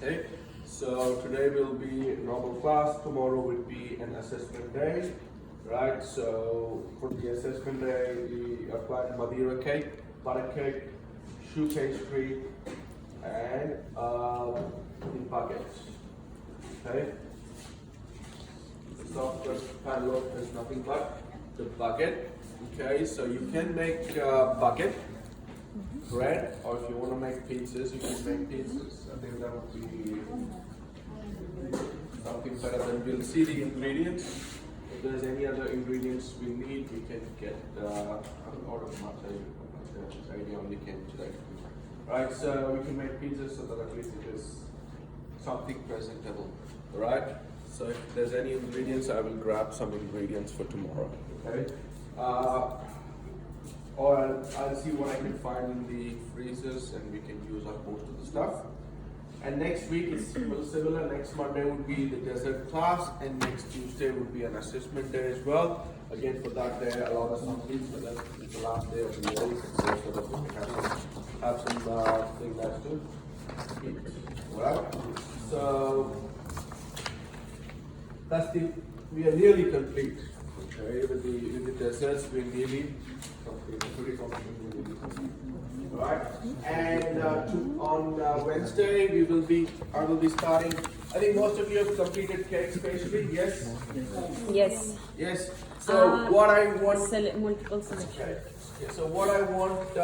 Okay, so today will be normal class, tomorrow will be an assessment day, right? So for the assessment day, we applied Madeira cake, butter cake, shoe pastry, and the buckets. Okay, the soft padlock is nothing but the bucket. Okay, so you can make bucket bread, or if you want to make pizzas, you can make pizzas. I think that would be something better. Then we'll see the ingredients. If there's any other ingredients we need, we can get out of matcha. Idea only came today. Right, so we can make pizzas so that at least it is something presentable. Right. So if there's any ingredients, I will grab some ingredients for tomorrow. Okay. Or I'll see what I can find in the freezers and we can use up most of the stuff. And next week is similar. Next Monday would be the desert class, and next Tuesday would be an assessment day as well. Again, for that day, allow us some pizza. That is the last day of the year, so that we can have some thing left to eat. Right? So we are nearly complete. Okay, with the desserts, we're nearly pretty complete. Right, and on Wednesday I will be starting. I think most of you have completed cake spatially. Yes. Yes. Yes. So what I want. Multiple selection. Okay. Yeah, so what I want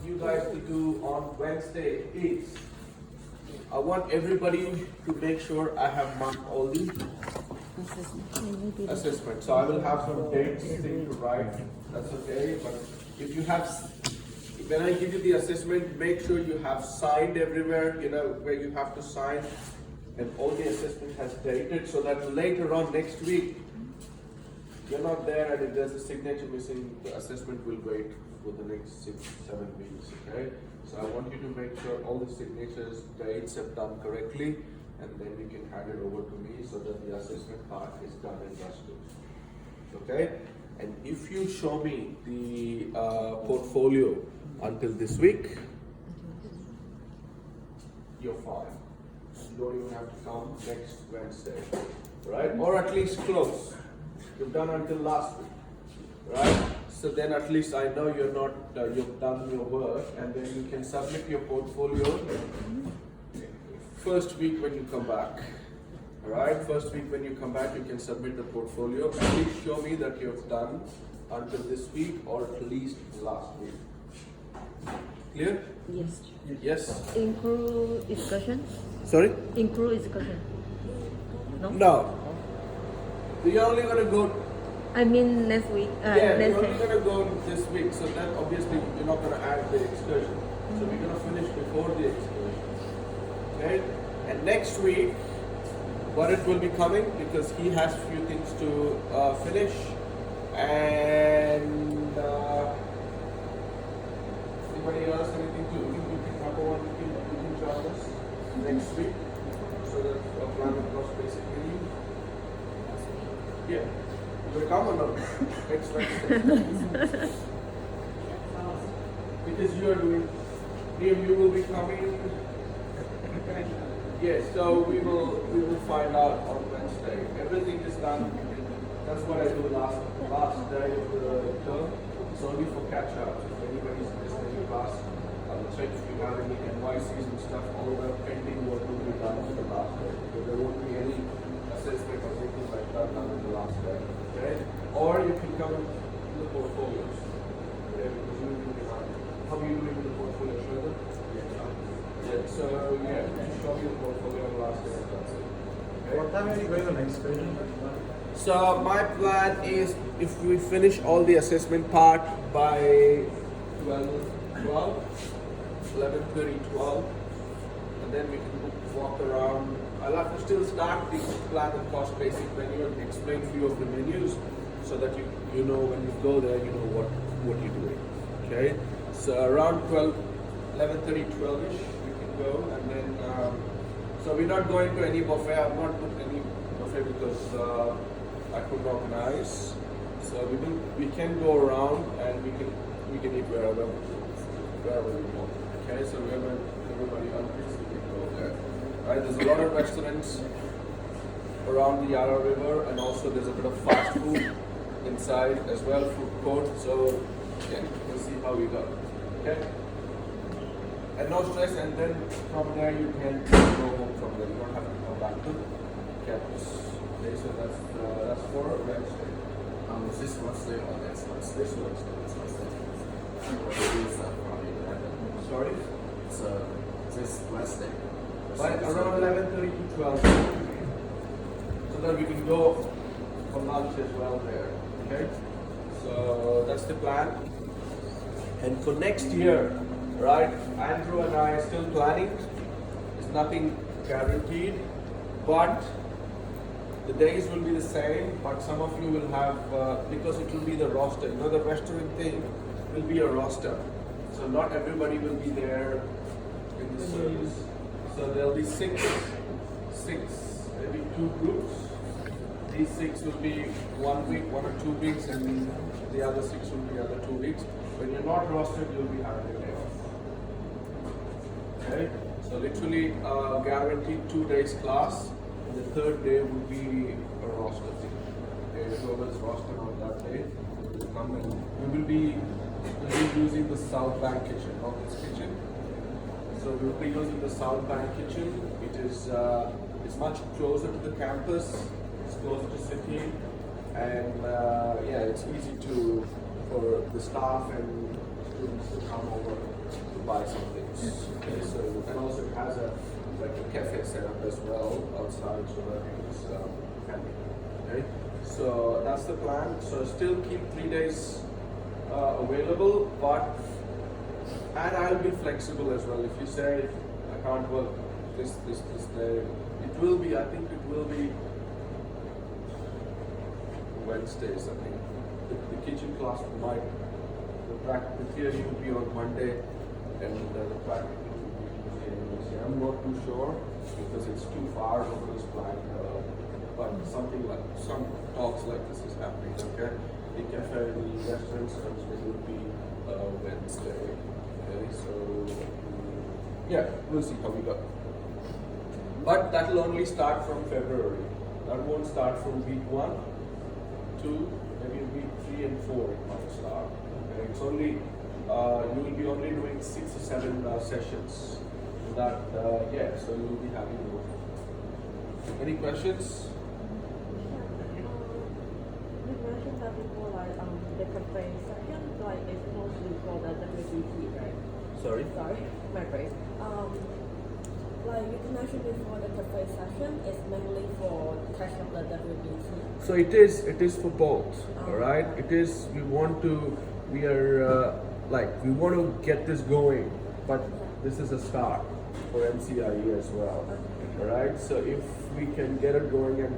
you guys to do on Wednesday is, I want everybody to make sure I have marked all the assessment. So I will have some dates thing to write. That's okay. But if you have, when I give you the assessment, make sure you have signed everywhere. You know where you have to sign, and all the assessment has dated, so that later on next week you're not there, and if there's a signature missing, the assessment will wait for the next 6-7 weeks. Okay. So I want you to make sure all the signatures, dates are done correctly, and then you can hand it over to me so that the assessment part is done and dusted. Okay? And if you show me the portfolio until this week, you're fine. You don't even have to come next Wednesday, right? Or at least close. You've done until last week, right? So then at least I know you're not, you've done your work, and then you can submit your portfolio first week when you come back. Alright, first week when you come back, you can submit the portfolio. Please show me that you've done until this week or at least last week. Clear? Yes. Yes? Include discussion? Sorry? Include discussion. No? No. You're only going to go. I mean next week. Yeah, next you're only day. going to go this week, so then obviously you're not going to add the excursion. So we're going to finish before the excursion. Okay? And next week, Bharat will be coming because he has a few things to finish, and anybody else anything to you can have one you can join us next week so that our plan across basically. Yeah, you will come or not next Wednesday because you are doing. You will be coming. Yes, so we will find out on Wednesday. Everything is done. That's what I do last day of the term. It's only for catch up. If anybody's missed any class, I will check if you have any NYCs and stuff. All the pending work will be done for the last day. So there won't be any assessment or anything like that done in the last day. Okay? Or you can come in the portfolios. Okay? Because you will be behind. How are you doing with the portfolio, Shraddha? Yeah, so yeah, show me the portfolio on last day. Okay. What time are you going on excursion? So my plan is if we finish all the assessment part by 11:30, 12, and then we can walk around. I'll have to still start the plan and cost basic menu and explain a few of the menus so that you know when you go there, you know what you're doing. Okay, so around 11:30, 12ish. Go and then so we're not going to any buffet. I've not booked any buffet because I couldn't organize. So we can go around and we can eat wherever we want. Okay, so wherever everybody hungry, so we can go there. right? There's a lot of restaurants around the Yarra River, and also there's a bit of fast food inside as well, food court. So yeah, we'll see how we go. Okay. And no stress, and then from there you can go home from there. You don't have to come back to campus. Okay, so that's for Wednesday. Is this Wednesday or next Wednesday? This Wednesday. This Wednesday. What day is that Friday, right? Sorry? It's this Wednesday. By around 11:30 to 12. So that we can go for lunch as well there. Okay? So that's the plan. And for next year, right, Andrew and I are still planning. It's nothing guaranteed, but the days will be the same, but some of you will have, because it will be the roster, you know, the restaurant thing will be a roster. So not everybody will be there in the service. So there'll be six, maybe 2 groups. These 6 will be 1 week, 1 or 2 weeks, and the other 6 will be other 2 weeks. When you're not rostered, you'll be having a day off. Okay? So literally guaranteed 2 days class. The third day would be a roster thing. Okay, whoever's rostered on that day will come, and we will be using the South Bank kitchen, not this kitchen. So we will be using the South Bank kitchen. It is it's much closer to the campus. It's closer to city, and yeah, it's easy for the staff and students to come over to buy some things. Okay, so and also it has a cafe setup as well outside, so that it's handy. Okay, so that's the plan. So still keep 3 days available, but and I'll be flexible as well. If you say I can't work this day, it will be. I think it will be Wednesdays. I think the kitchen class might the theory will be on Monday, and the practical. I'm not too sure because it's too far over this plan, but something like some talks like this is happening. Okay, the cafe, the restaurants, it will be Wednesday. Okay, so yeah, we'll see how we go. But that will only start from February. That won't start from week 1, 2, maybe week 3 and 4 it might start. Okay, it's only you will be only doing 6 or 7 sessions. That yeah, so you will be having those. Any questions? You mentioned that before, like the campaign section, like it's mostly for the WBT, right? Sorry. Sorry, my brain. Like you mentioned before, the cafe session is mainly for catch up the WBT. So it is for both. All right. It is. We want to. We are we want to get this going, but this is a start for MCIE as well. All right. So if we can get it going and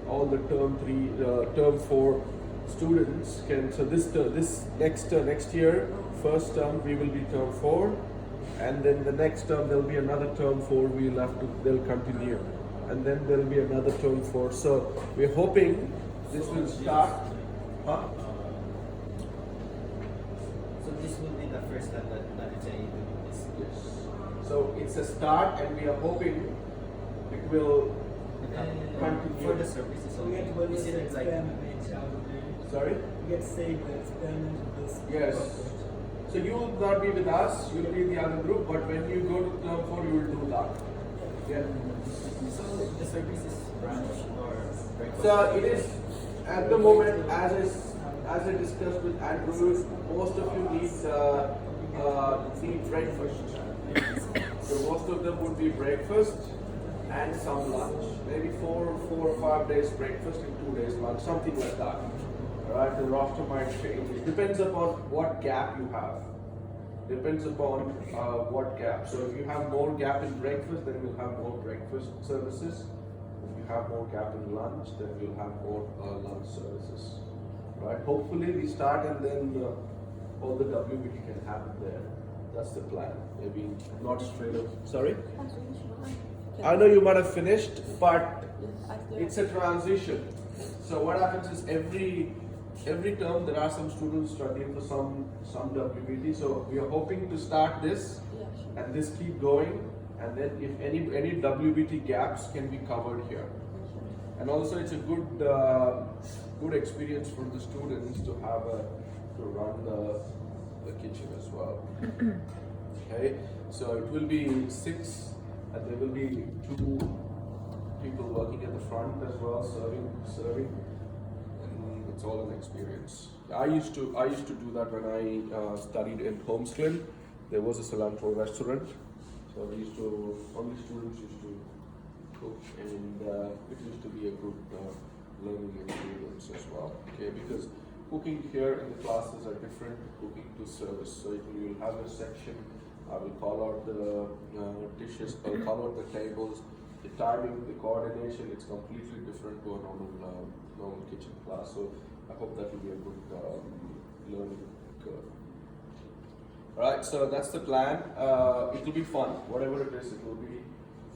all the term 4 students can. So this next year, first term we will be term 4, and then the next term there'll be another term 4. They'll continue, and then there'll be another term 4. So we're hoping this will start. Huh? So this will be the first time that it's a this. Yes. So it's a start, and we are hoping it will continue. For the services, So we get to is it like Sorry? we get saved the experiment of this. Yes. So you will not be with us, you will be in the other group, but when you go to term 4, you will do that. Yeah. so the service is brunch or breakfast? So it is at the moment, as I discussed with Andrew, most of you need breakfast. So most of them would be breakfast and some lunch. Maybe 4 or 5 days breakfast and 2 days lunch, something like that. Alright, the roster might change. It depends upon what gap you have. Depends upon what gap. So if you have more gap in breakfast, then you'll have more breakfast services. If you have more gap in lunch, then you'll have more lunch services. Right? Hopefully we start and then all the WBT can happen there. That's the plan. Maybe not straight up. Sorry? I know you might have finished, but it's a transition. So what happens is every term there are some students studying for some WBT. So we are hoping to start this and this keep going, and then if any WBT gaps can be covered here. And also it's a good experience for the students to have to run the kitchen as well. Okay, so it will be 6, and there will be 2 people working at the front as well, serving, and it's all an experience. I used to do that when I studied in Homesclin. There was a cilantro restaurant, so only students used to cook, and it used to be a good learning experience as well. Okay, because cooking here in the classes are different to cooking to service. So you will have a section. I will call out the dishes. I will call out the tables. The timing, the coordination, it's completely different to a normal kitchen class. So I hope that will be a good learning curve. Alright, so that's the plan. It will be fun. Whatever it is, it will be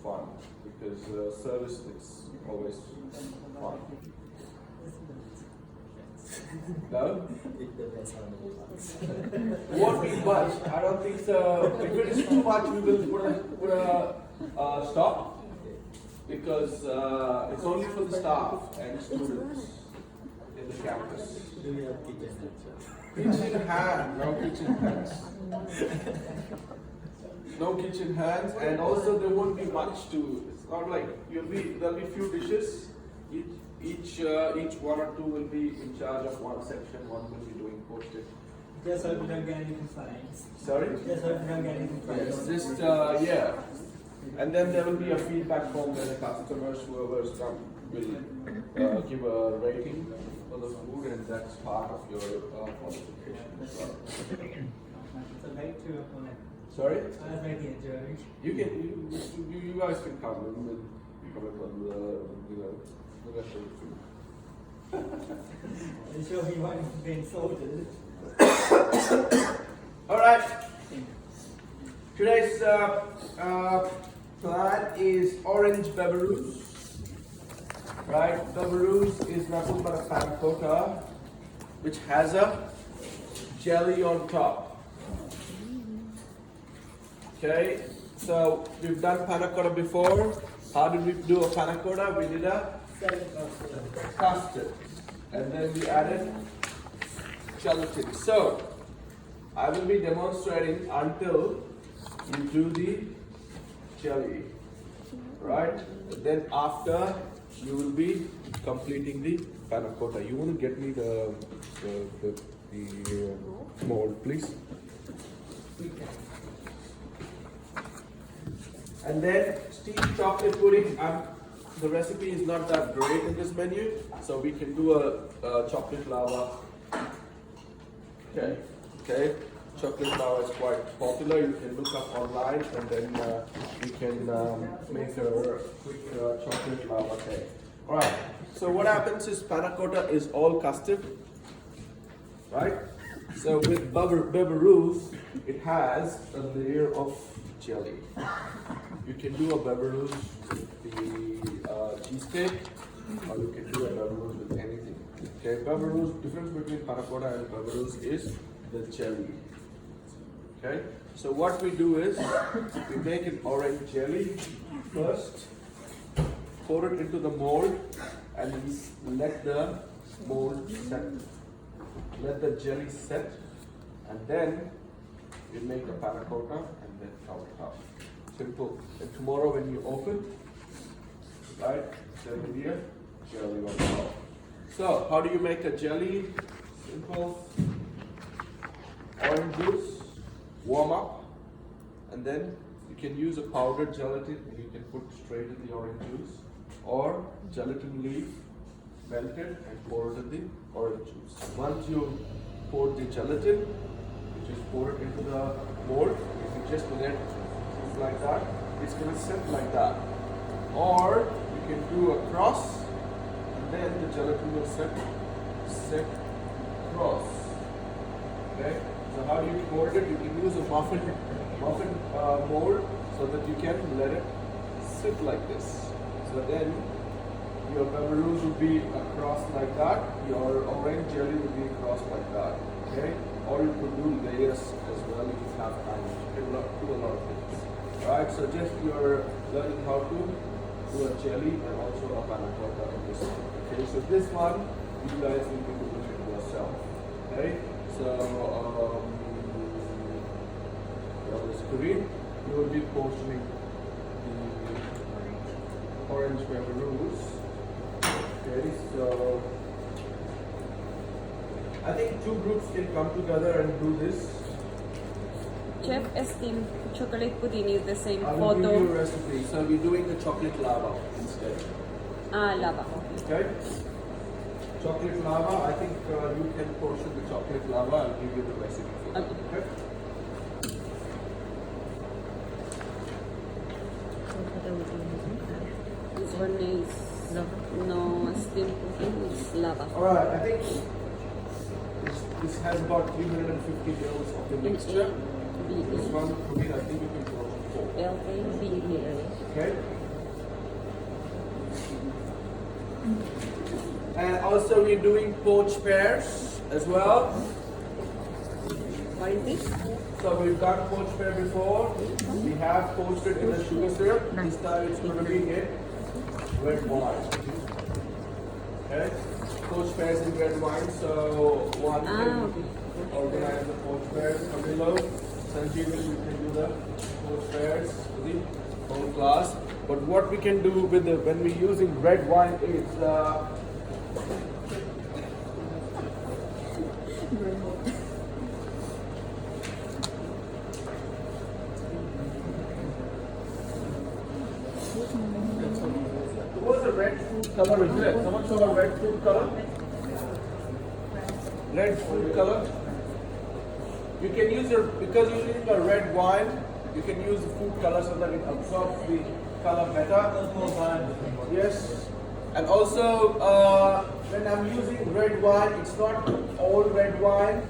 fun. Because service is always fun. No? It depends on the class. Won't be much. I don't think so. If it is too much, we will put a stop. Because it's only for the staff and students in the campus. Do we have kitchen Kitchen hand, no kitchen hands. No kitchen hands, and also there won't be much to. It's not like there'll be few dishes. Each 1 or 2 will be in charge of one section. One will be doing post-it. Just hope we don't get any complaints. Sorry. Just hope we don't get any complaints. Just yeah. And then there will be a feedback form where the customers, whoever's come, will give a rating for the food, and that's part of your qualification as well. So like to Sorry? I was making a joke. You guys can come and you come up on the rest of the food. I'm sure he won't be insulted. All right. Today's plan is orange beverage. Right, beverage is nothing but a panna cotta which has a jelly on top. Okay, so we've done panna cotta before. How did we do a panna cotta? We did a custard, and then we added gelatin. So I will be demonstrating until you do the jelly, right? And then after you will be completing the panna cotta. You want to get me the mold, please? And then steamed chocolate pudding. The recipe is not that great in this menu, so we can do a chocolate lava. Okay. Chocolate lava is quite popular. You can look up online, and then you can make a quick chocolate lava cake. All right. So what happens is panna cotta is all custard, right? So with beverage, it has a layer of jelly. You can do a beverage with the cheesecake, or you can do a beverage with anything. Okay, beverage, difference between panna cotta and beverage is the jelly. Okay, so what we do is we make an orange jelly first, pour it into the mold, and we let the mold set. Let the jelly set, and then we make a panna cotta and then cover it up. Simple. And tomorrow when you open, right, there will be a jelly on top. So how do you make a jelly? Simple. Orange juice, warm up, and then you can use a powdered gelatin and you can put straight in the orange juice, or gelatin leaf, melt it and pour it in the orange juice. Once you pour the gelatin, you just pour it into the mold. If you just let it like that, it's going to sit like that. Or you can do a cross, and then the gelatin will sit cross. Okay. So how do you mold it? You can use a muffin mold so that you can let it sit like this. So then your beverage will be across like that. Your orange jelly will be across like that. Okay. Or you could do layers as well if you have time. You can do a lot of things. Alright, so just you're learning how to do a jelly and also a panna cotta in this one. Okay, so this one you guys will be doing it yourself. Okay, so on the screen you will be portioning the orange macaroons. Okay, so I think two groups can come together and do this. Chef Esteem chocolate pudding is the same I will give you a photo. recipe. So we're doing the chocolate lava instead. Ah, lava. Okay? Chocolate lava, I think you can portion the chocolate lava. I'll give you the recipe for that. Okay. Okay? This one is no steam pudding, it's lava. Alright, I think this has about 350 mils of the mixture. This one, pudding, I think you can portion 4. Okay? And also we're doing poached pears as well. What is this? So we've done poached pear before. We have poached it in a sugar syrup. This time it's going to be in red wine. Okay? Poached pears in red wine. So one can organize the poached pears. Camilo, Sanjeev, you can do the poached pears for the whole class. But what we can do with the when we're using red wine is what's the red food color is it? Someone show a red food color? Red food color? You can use your, because you're using a red wine, you can use the food color so that it absorbs the color better. Yes. And also, when I'm using red wine, it's not all red wine.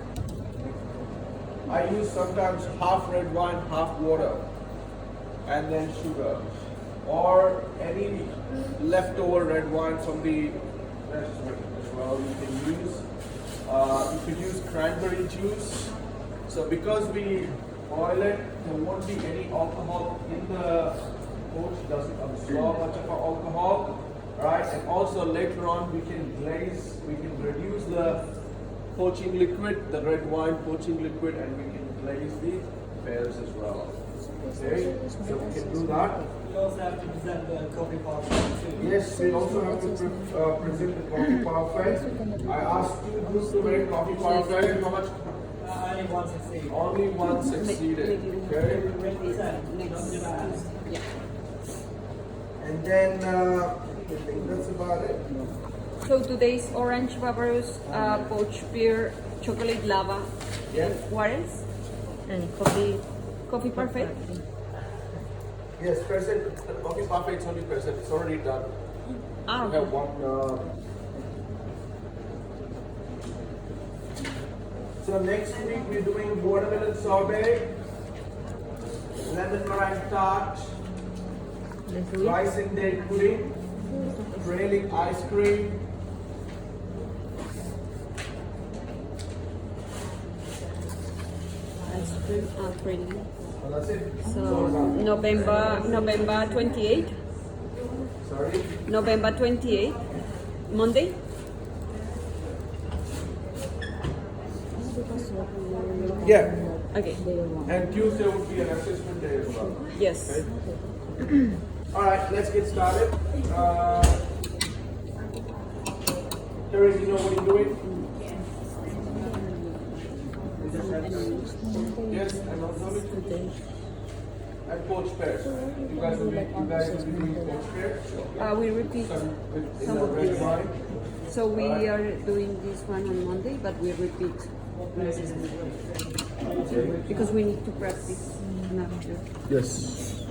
I use sometimes half red wine, half water, and then sugar. Or any leftover red wine from the restaurant as well you can use. You could use cranberry juice. So because we boil it, there won't be any alcohol in the poach, doesn't absorb much of our alcohol. Right? And also later on we can glaze, we can reduce the poaching liquid, the red wine poaching liquid, and we can glaze the pears as well. Okay, so we can do that. We also have to present the coffee parfait too. Yes, we also have to present the coffee parfait. I asked two groups to make coffee parfait. How much? Only one succeed. Only one succeeded. Okay, Next. Yeah. and then I think that's about it. So today's orange barbaros, poached pear, chocolate lava. Yeah. And what else? And coffee. Coffee parfait. Yes, present. The coffee parfait is only present. It's already done. Ah, We have one. So next week we're doing watermelon sorbet, lemon meringue tart, rice and date pudding, trailing ice cream. ice cream, pretty. Oh, that's it. So November 28, Sorry. November 28, Monday. Yeah. Okay. And Tuesday would be an assessment day as well. Yes. All right, let's get started. Terry, you know what you're doing? Yes, and also and poached pears. You guys will be doing poached pears. We repeat Some some in of red these. wine. So we are doing this one on Monday, but we repeat because we need to practice after. Yes.